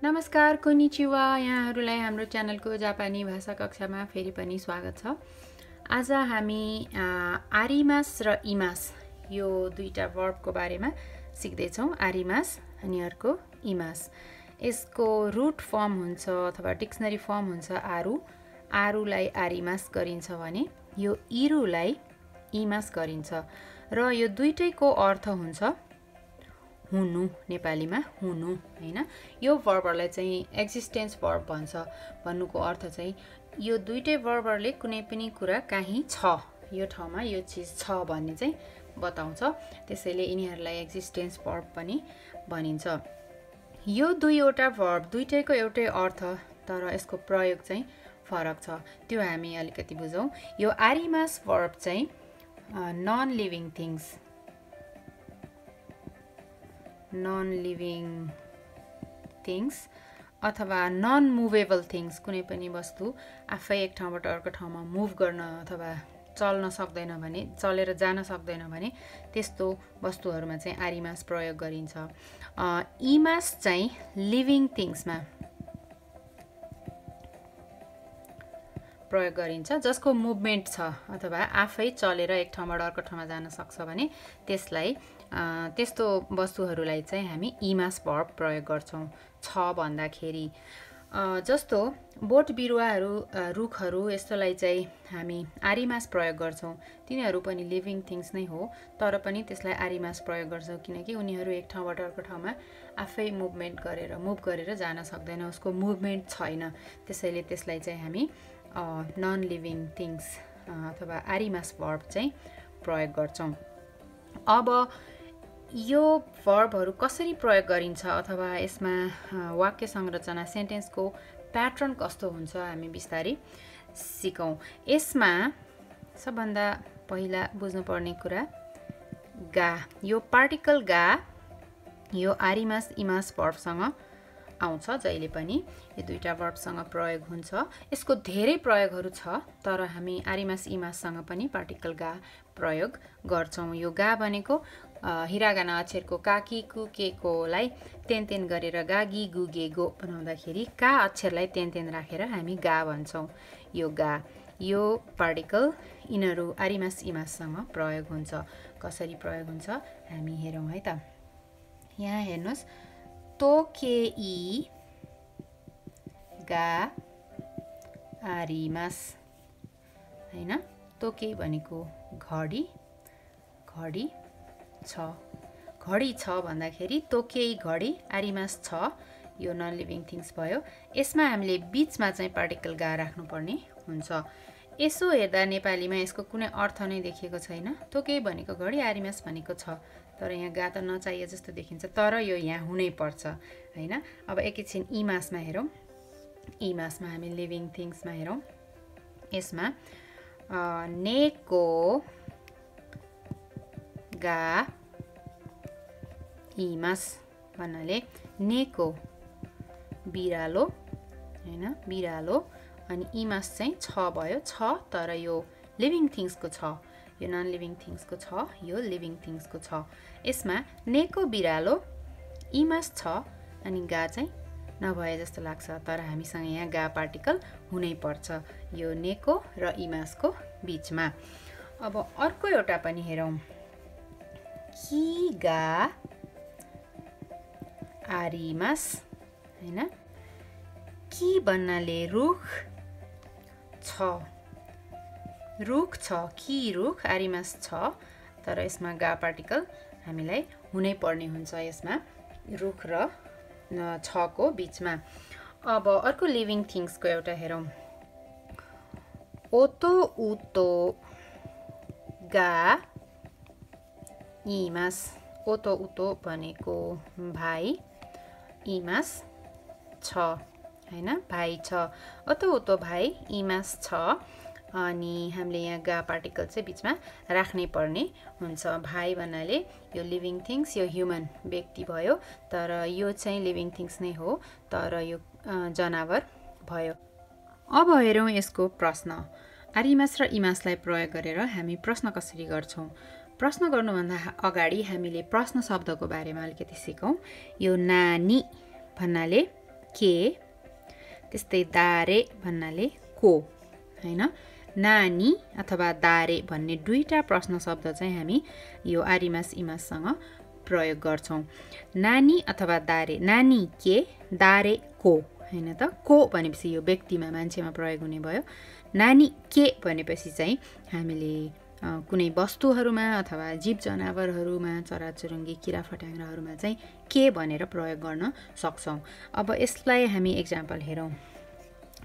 नमस्कार, कोनिचिवा। यहाँहरूलाई हाम्रो च्यानलको जापानी भाषा कक्षामा फेरि पनि स्वागत छ। आज हामी आरिमास र इमास यो दुईटा वर्बको बारेमा सिक्दैछौँ। आरिमास अनि अर्को इमास। यसको रुट फर्म हुन्छ अथवा डिक्सनरी फर्म हुन्छ आरु। आरुलाई आरिमास गरिन्छ भने यो इरुलाई इमास गरिन्छ र यो दुईटैको अर्थ हुन्छ हुनु। नेपालीमा हुनु हैन। यो वर्बहरुलाई चाहिँ एक्जिस्टेन्स वर्ब भन्छ। भन्नुको अर्थ चाहिँ यो दुईटै वर्बहरुले कुनै पनि कुरा काहीँ छ, यो ठाउँमा यो चीज छ भन्ने चाहिँ बताउँछ। त्यसैले यिनीहरुलाई एक्जिस्टेन्स वर्ब पनि भनिन्छ। यो दुईवटा वर्ब दुईटैको एउटै अर्थ, तर यसको प्रयोग चाहिँ फरक छ। त्यो हामी अलिकति बुझौं। यो आरिमास वर्ब चाहिँ non living things, non living things अथवा नन मुभेबल थिंग्स, कुनै पनि वस्तु आफै एक ठाउँबाट अर्को ठाउँमा मुभ गर्न अथवा चल्न सक्दैन भने, चलेर जान सक्दैन भने त्यस्तो वस्तुहरुमा चाहिँ आरिमास प्रयोग गरिन्छ। इमास चाहिँ लिभिङ थिंग्समा प्रयोग गरिन्छ, जसको मुभमेन्ट छ अथवा आफै चलेर एक ठाउँबाट अर्को ठाउँमा जान सक्छ भने त्यसलाई त्यस्तो वस्तुहरुलाई चाहिँ हामी इमास वर्ब प्रयोग गर्छौं। छ भन्दाखेरि जस्तो बोट बिरुवाहरु, रुखहरु यस्तोलाई चाहिँ हामी आरिमास प्रयोग गर्छौं। तिनीहरु पनि लिभिङ थिंग्स नै हो, तर पनि त्यसलाई आरिमास प्रयोग गर्छौं किनकि उनीहरु एक ठाउँबाट अर्को ठाउँमा आफै मुभ गरेर जान सक्दैन, उसको मुभमेन्ट छैन। त्यसैले त्यसलाई चाहिँ हामी नन लिभिङ थिंग्स अथवा आरिमास वर्ब चाहिँ प्रयोग गर्छौं। अब यो वर्बहरु कसरी प्रयोग गरिन्छ अथवा यसमा वाक्य संरचना, सेन्टेन्सको प्याटर्न कस्तो हुन्छ हामी बिस्तारै सिकौं। यसमा सबभन्दा पहिला बुझ्नुपर्ने कुरा गा, यो पार्टिकल गा यो आरिमास इमास वर्बसँग आउँछ। जहिले पनि यो दुईटा वर्बसँग प्रयोग हुन्छ। यसको धेरै प्रयोगहरु छ, तर हामी आरिमास इमाससँग पनि पार्टिकल गा प्रयोग गर्छौं। यो गा भनेको हिरागाना अक्षरको काकी कुकेकोलाई तेन गरेर गागी गुगे गो बनाउँदाखेरि का अक्षरलाई तेन राखेर हामी गा भन्छौं। यो गा, यो पार्टिकल यिनीहरु आरिमास इमाससँग प्रयोग हुन्छ। कसरी प्रयोग हुन्छ हामी हेरौं है त। यहाँ हेर्नुस्, तोकेई गा आरिमास हैन। तोकेई भनेको घडी, घडी छ, घडी छ भन्दाखेरि तोकेई घडी आरिमास छ, यो नन लिभिङ थिंग्स भयो। यसमा हामीले बीचमा चाहिँ पार्टिकल गा राख्नुपर्ने हुन्छ। यसो हेर्दा नेपालीमा यसको कुनै अर्थ नै देखिएको छैन। तोकेई भनेको घडी, आरिमास भनेको छ, तर यहाँ गा त नचाहिए जस्तो देखिन्छ, तर यो यहाँ हुनै पर्छ हैन। अब एकैछिन इमासमा हेरौं। इमासमा हामी लिभिङ थिंग्समा हेरौं। यसमा नेको गा इमास भन्नाले नेको बिरालो हैन, बिरालो, अनि इमास चाहिँ छ भयो। छ तर यो लिभिङ थिंग्सको छ, यो नन लिभिङ थिंग्सको छ, यो लिभिङ थिंग्सको छ। यसमा नेको बिरालो इमास छ अनि गा चाहिँ नभए जस्तो लाग्छ, तर हामीसँग यहाँ गा पार्टिकल हुनै पर्छ यो नेको र इमासको बीचमा। अब अर्को एउटा पनि हेरौं। कि गा आरिमास हैन। कि भन्नाले रुख छ, रुख छ, कि रुख, आरिमास छ, तर यसमा गा पार्टिकल हामीलाई हुनै पर्ने हुन्छ यसमा रुख र छ को बीचमा। अब अर्को लिभिङ थिंग्सको एउटा हेरौं। ओतो उतो गा इमास। ओतो उतो भनेको भाइ, इमास छ हैन, भाइ छ। ओतो उतो भाइ इमास छ, अनि हामीले यहाँ गा पार्टिकल चाहिँ बीचमा राख्नै पर्ने हुन्छ। भाइ भन्नाले यो लिभिङ थिंग्स, यो ह्युमन व्यक्ति भयो, तर यो चाहिँ लिभिङ थिंग्स नै हो, तर यो जनावर भयो। अब हेरौं यसको प्रश्न। आरिमास र इमासलाई प्रयोग गरेर हामी प्रश्न कसरी गर्छौं। प्रश्न गर्नुभन्दा अगाडि हामीले प्रश्न शब्दको बारेमा अलिकति सिकौं। यो नानी भन्नाले के, त्यस्तै दारे भन्नाले को हैन। नानी अथवा दारे भन्ने दुईटा प्रश्न शब्द चाहिँ हामी यो आरिमास इमाससँग प्रयोग गर्छौं। नानी अथवा दारे, नानी के, दारे को हैन त। को भनेपछि यो व्यक्तिमा मान्छेमा प्रयोग हुने भयो। नानी के भनेपछि चाहिँ हामीले कुनै वस्तुहरूमा अथवा जीव जनावरहरूमा, चराचुरुङ्गी, किरा फट्याङ्ग्राहरूमा चाहिँ के भनेर प्रयोग गर्न सक्छौं। अब यसलाई हामी एक्जाम्पल हेरौं,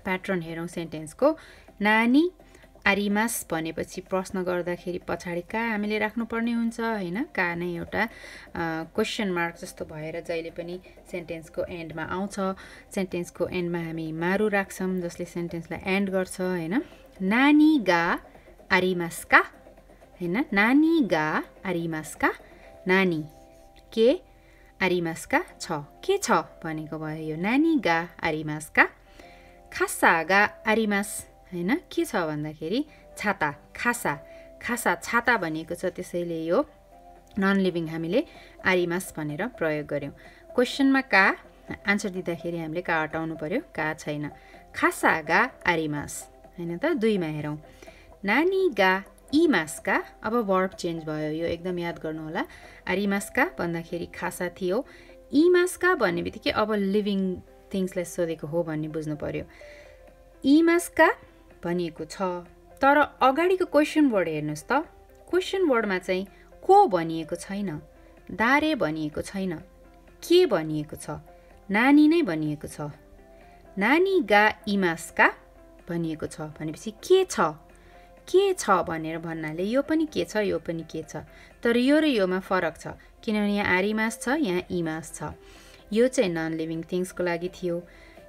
प्याटर्न हेरौं सेन्टेन्सको। नानी आरिमास भनेपछि प्रश्न गर्दाखेरि पछाडि का हामीले राख्नुपर्ने हुन्छ हैन। का नै एउटा क्वेशन मार्क जस्तो भएर जहिले पनि सेन्टेन्सको एन्डमा आउँछ। सेन्टेन्सको एन्डमा हामी मारु राख्छौं जसले सेन्टेन्सलाई एन्ड गर्छ हैन। नानी गा आरिमासका हैन। नानी गा आरिमासका, नानी के आरिमासका छ, के छ भनेको भयो यो नानी गा आरिमासका। खासा गा आरिमास हैन। के छ भन्दाखेरि छाता, खासा, खासा छाता भनेको छ, त्यसैले यो नन लिभिङ हामीले आरिमास भनेर प्रयोग गर्यौं। क्वेशनमा का, आन्सर दिँदाखेरि हामीले का हटाउनु पर्यो, का छैन। खासा गा आरिमास हैन त। दुईमा हेरौं, नानी गा इमासका। अब वर्ब चेन्ज भयो, यो एकदम याद गर्नु होला। आरिमासका भन्दाखेरि खासा थियो, इमासका भन्ने बित्तिकै अब लिभिङ थिङ्सलाई सोधेको हो भन्ने बुझ्नु पर्यो। इमासका भनिएको छ, तर अगाडिको क्वेशन वर्ड हेर्नुस् त। क्वेशन वर्डमा चाहिँ को भनिएको छैन, दारे भनिएको छैन, के भनिएको छ, नानी नै भनिएको छ। नानी गा इमासका भनिएको छ भनेपछि के छ, के छ भनेर भन्नाले यो पनि के छ, यो पनि के छ। तर यो र योमा फरक छ, किनभने यहाँ आरिमास छ, यहाँ इमास छ। यो चाहिँ नन लिभिङ थिङ्सको लागि थियो।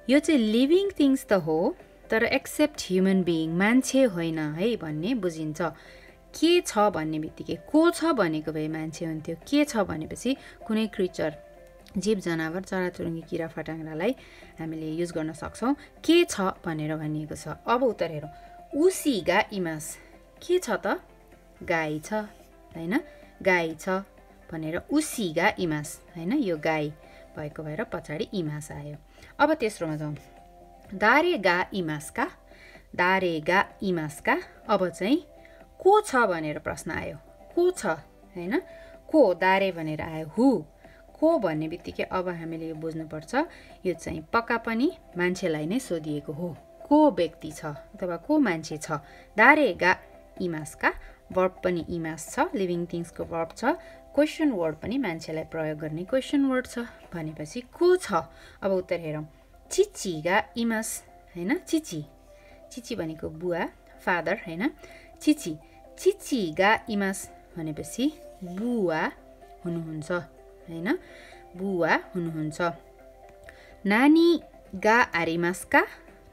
यो चाहिँ लिभिङ थिङ्स त हो, तर एक्सेप्ट ह्युमन बिइङ, मान्छे होइन है भन्ने बुझिन्छ। के छ भन्ने बित्तिकै, को छ भनेको भए मान्छे हुन्थ्यो, के छ भनेपछि कुनै क्रिचर, जीव जनावर, चराचुरुङ्गी, किरा फट्याङ्ग्रालाई हामीले युज गर्न सक्छौँ। के छ भनेर भनिएको छ। अब उत्तर हेरौँ, उसी गा इमास, के छ त, गाई छ हैन। गाई छ भनेर उसी गा इमास हैन, यो गाई भएको भएर पछाडि इमास आयो। अब तेस्रोमा जाउँ, दारे गा इमासका, दारे गा इमासका। अब चाहिँ को छ भनेर प्रश्न आयो, को छ हैन। को दारे भनेर आयो, हु को भन्ने बित्तिकै अब हामीले यो बुझ्नुपर्छ, यो चाहिँ पक्का पनि मान्छेलाई नै सोधिएको हो। को व्यक्ति छ अथवा को मान्छे छ। दारे गा इमासका, वर्ब पनि इमास छ, लिभिङ थिङ्सको वर्ब छ। क्वेशन वर्ड पनि मान्छेलाई प्रयोग गर्ने क्वेशन वर्ड छ भनेपछि को छ। अब उत्तर हेरौँ, चिची गा इमास हैन। चिची, चिची भनेको बुवा, फादर हैन। चिची, चिची गा इमास भनेपछि बुवा हुनुहुन्छ हैन, बुवा हुनुहुन्छ। नानी गा आरिमासका,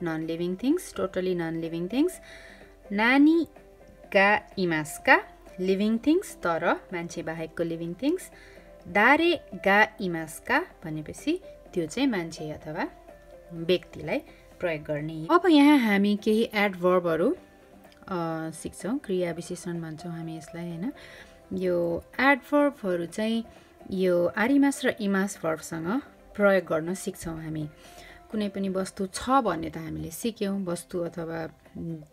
non living things, totally non living things. नानी गा इमासका, लिभिङ थिङ्स तर मान्छे बाहेकको लिभिङ थिङ्स। दारे गा इमासका भनेपछि त्यो चाहिँ मान्छे अथवा व्यक्तिलाई प्रयोग गर्ने। अब यहाँ हामी केही एडभर्बहरू सिक्छौँ, क्रिया विशेषण भन्छौँ हामी यसलाई हैन। यो एडभर्बहरू चाहिँ यो आरिमास र इमास वर्बसँग प्रयोग गर्न सिक्छौँ हामी। कुनै पनि वस्तु छ भन्ने त हामीले सिक्यौँ, वस्तु अथवा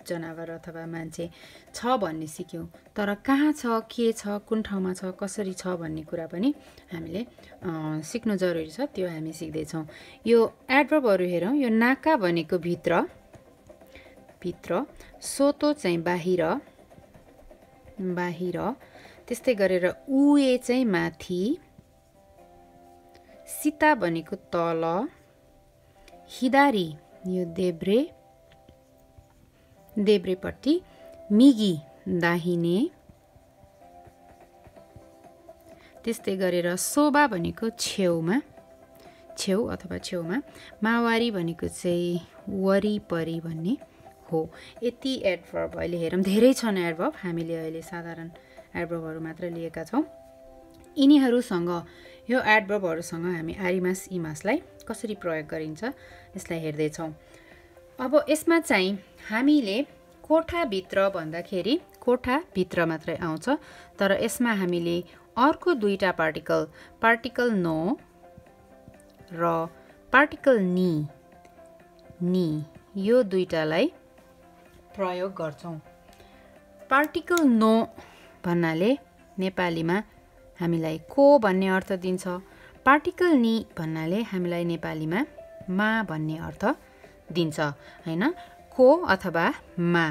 जनावर अथवा मान्छे छ भन्ने सिक्यौँ, तर कहाँ छ, के छ, कुन ठाउँमा छ, कसरी छ भन्ने कुरा पनि हामीले सिक्नु जरुरी छ, त्यो हामी सिक्दैछौँ। यो एडभर्बहरू हेरौँ, यो नाका भनेको भित्र, भित्र, सोतो चाहिँ बाहिर, बाहिर, त्यस्तै गरेर उए चाहिँ माथि, सीता भनेको तल, हिदारी यो देब्रे, देब्रेपट्टि, मिगी दाहिने, त्यस्तै गरेर सोबा भनेको छेउमा, छेउ अथवा छेउमा, मावारी भनेको चाहिँ वरिपरि भन्ने हो। यति एडभर्ब अहिले हेरौँ, धेरै छन् एडभर्ब, हामीले अहिले साधारण एडभर्बहरू मात्र लिएका छौँ। यिनीहरूसँग, यो एडभर्बहरूसँग हामी आरिमास इमासलाई कसरी प्रयोग गरिन्छ यसलाई हेर्दैछौँ। अब यसमा चाहिँ हामीले कोठाभित्र भन्दाखेरि कोठाभित्र मात्रै आउँछ, तर यसमा हामीले अर्को दुईटा पार्टिकल, पार्टिकल नो र पार्टिकल नि यो दुईटालाई प्रयोग गर्छौं। पार्टिकल नो भन्नाले नेपालीमा हामीलाई को भन्ने अर्थ दिन्छ। पार्टिकल नि भन्नाले हामीलाई नेपालीमा मा भन्ने अर्थ दिन्छ हैन। को अथवा मा।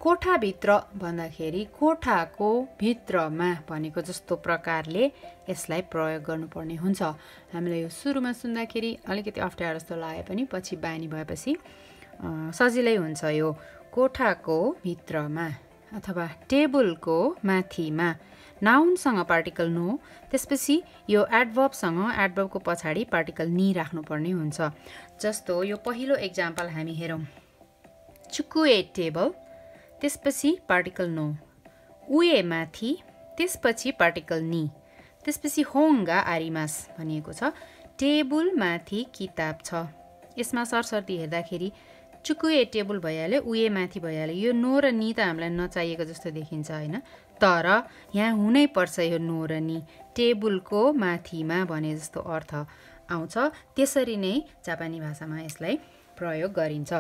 कोठाभित्र भन्दाखेरि कोठाको भित्रमा भनेको जस्तो प्रकारले यसलाई प्रयोग गर्नुपर्ने हुन्छ। हामीलाई यो सुरुमा सुन्दाखेरि अलिकति अप्ठ्यारो जस्तो लागे पनि पछि बानी भएपछि सजिलै हुन्छ। यो कोठाको भित्रमा अथवा टेबलको माथिमा नाउनसँग पार्टिकल नो, त्यसपछि यो एडभर्बसँग एडभर्बको पछाडि पार्टिकल नि राख्नुपर्ने हुन्छ। जस्तो यो पहिलो एक्जाम्पल हामी हेरौँ। चुकुए टेबल, त्यसपछि पार्टिकल नो। उए माथि, त्यसपछि पार्टिकल नि। त्यसपछि होङ्गा आरिमास भनिएको छ। टेबल माथि किताब छ। यसमा सरसर्ती हेर्दाखेरि चुकुए टेबल भइहाल्यो, उए माथि भइहाल्यो। यो नो र नि त हामीलाई नचाहिएको जस्तो देखिन्छ हैन। तर यहाँ हुनै पर्छ यो नो र नि। टेबलको माथिमा भने जस्तो अर्थ आउँछ। त्यसरी नै जापानी भाषामा यसलाई प्रयोग गरिन्छ।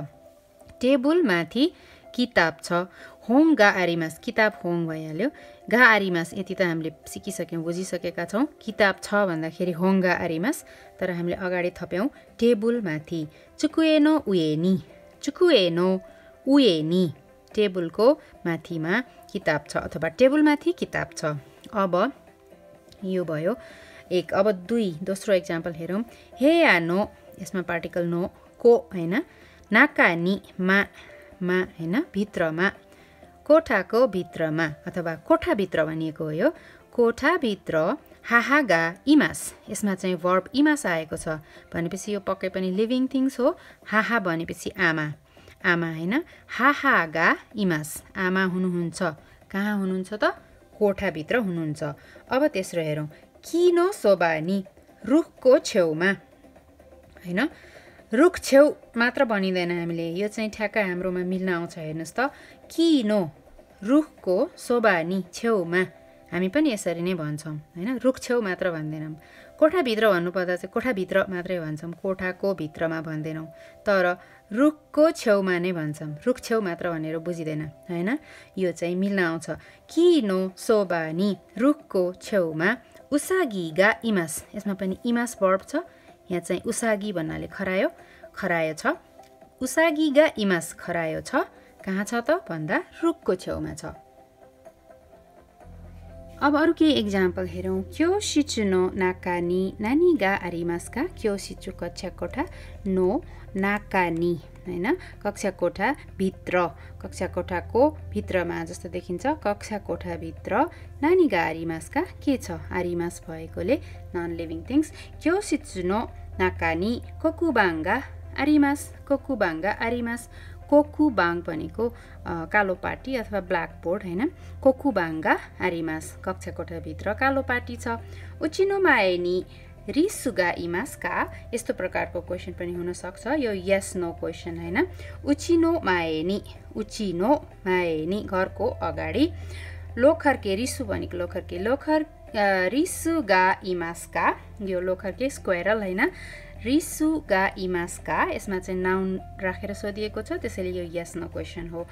टेबल माथि किताब छ। होङ गा आरिमास, किताब होङ भइहाल्यो। गा आरिमास यति त हामीले सिकिसक्यौँ, बुझिसकेका छौँ। किताब छ भन्दाखेरि होङ गा आरिमास, तर हामीले अगाडि थप्यौँ टेबल माथि। चुकुएनो उएनी, चुकुएनो उएनी, टेबलको माथिमा किताब छ अथवा टेबल माथि किताब छ। अब यो भयो एक। अब दोस्रो एक्जाम्पल हेरौँ। हे या नो, यसमा पार्टिकल नो को हैन। नाकानी मा हैन, भित्रमा। कोठाको भित्रमा अथवा कोठाभित्र भनिएको हो यो। कोठाभित्र हाहागा इमास, यसमा चाहिँ वर्ब इमास आएको छ भनेपछि यो पक्कै पनि लिभिङ थिङ्स हो। हाहा भनेपछि आमा, आमा हैन। हाहागा इमास, आमा हुनुहुन्छ। कहाँ हुनुहुन्छ त? कोठाभित्र हुनुहुन्छ। अब तेस्रो हेरौँ। किनो सोबानी, रुखको छेउमा हैन। रुख छेउ मात्र भनिँदैन हामीले, यो चाहिँ ठ्याक्क हाम्रोमा मिल्न आउँछ। हेर्नुहोस् त, किनो रुखको सोबानी, छेउमा। हामी पनि यसरी नै भन्छौँ हैन। रुख छेउ मात्र भन्दैनौँ। कोठाभित्र भन्नुपर्दा चाहिँ कोठाभित्र मात्रै भन्छौँ, कोठाको भित्रमा भन्दैनौँ। तर रुखको छेउमा नै भन्छौँ, रुख छेउ मात्र भनेर बुझिँदैन हैन। यो चाहिँ मिल्न आउँछ। किनो सोबानी, रुखको छेउमा। उसागी गा इमास, यसमा पनि इमास वर्ब छ। यहाँ चाहिँ उसागी भन्नाले खरायो, खरायो छ। उसागी गा इमास, खरायो छ। कहाँ छ त भन्दा रुखको छेउमा छ। अब अरू केही एक्जाम्पल हेरौँ। क्योसिचुनो नाकानी नानी गा आरिमास्का, क्योसिचु कक्षा कोठा, नो नाकानी हैन, कक्षा कोठा भित्र, कक्षा कोठाको भित्रमा जस्तो देखिन्छ। कक्षा कोठा भित्र नानी गा आरिमास्का, के छ? आरिमास भएकोले नन लिभिङ थिङ्स। क्योसिचुनो नाकानी कोकुबाङ्गा आरिमास, कोकुबाङ्गा आरिमास। कोकुबाङ भनेको कालो पाटी अथवा ब्ल्याक बोर्ड हैन। कोकुबाङ्गा आरिमास, कक्षा कोठाभित्र कालो पाटी छ। उचिनो माएनी रिसुगा इमास्का, यस्तो प्रकारको क्वेसन पनि हुन सक्छ। यो यस नो क्वेसन हैन। उचिनो माएनी, उचिनो माएनी, घरको अगाडि। लोखर्के, रिसु भनेको लोखर्के, रिसुगा इमास्का, यो लोखर्के स्क्वेरल हैन। रिसुगा इमास्का, यसमा चाहिँ नाउन राखेर सोधिएको छ, त्यसैले यो यस नो क्वेसन हो।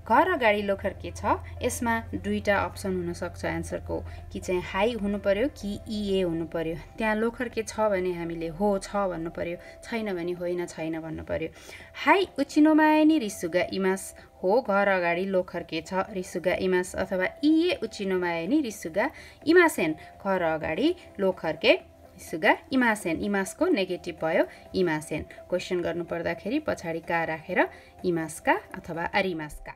घर अगाडि लोखर्के छ, यसमा दुईटा अप्सन हुन सक्छ एन्सरको, कि चाहिँ हाई हुनु पर्यो कि इए हुनु पर्यो। त्यहाँ लोखर्के छ भने हामीले हो छ भन्नु पर्यो, छैन भने होइन छैन भन्नु पर्यो। हाई उचिनोमाएनी रिसुगा इमास हो, घर अगाडि लोखर्के छ, रिसुगा इमास। अथवा इए उचिनोमाएनी रिसुगा इमासेन, घर अगाडि लोखर्के रिसुगा इमासेन, इमासको नेगेटिभ भयो इमासेन। क्वेसन गर्नु पर्दाखेरि पछाडि का राखेर इमासका अथवा आरिमासका।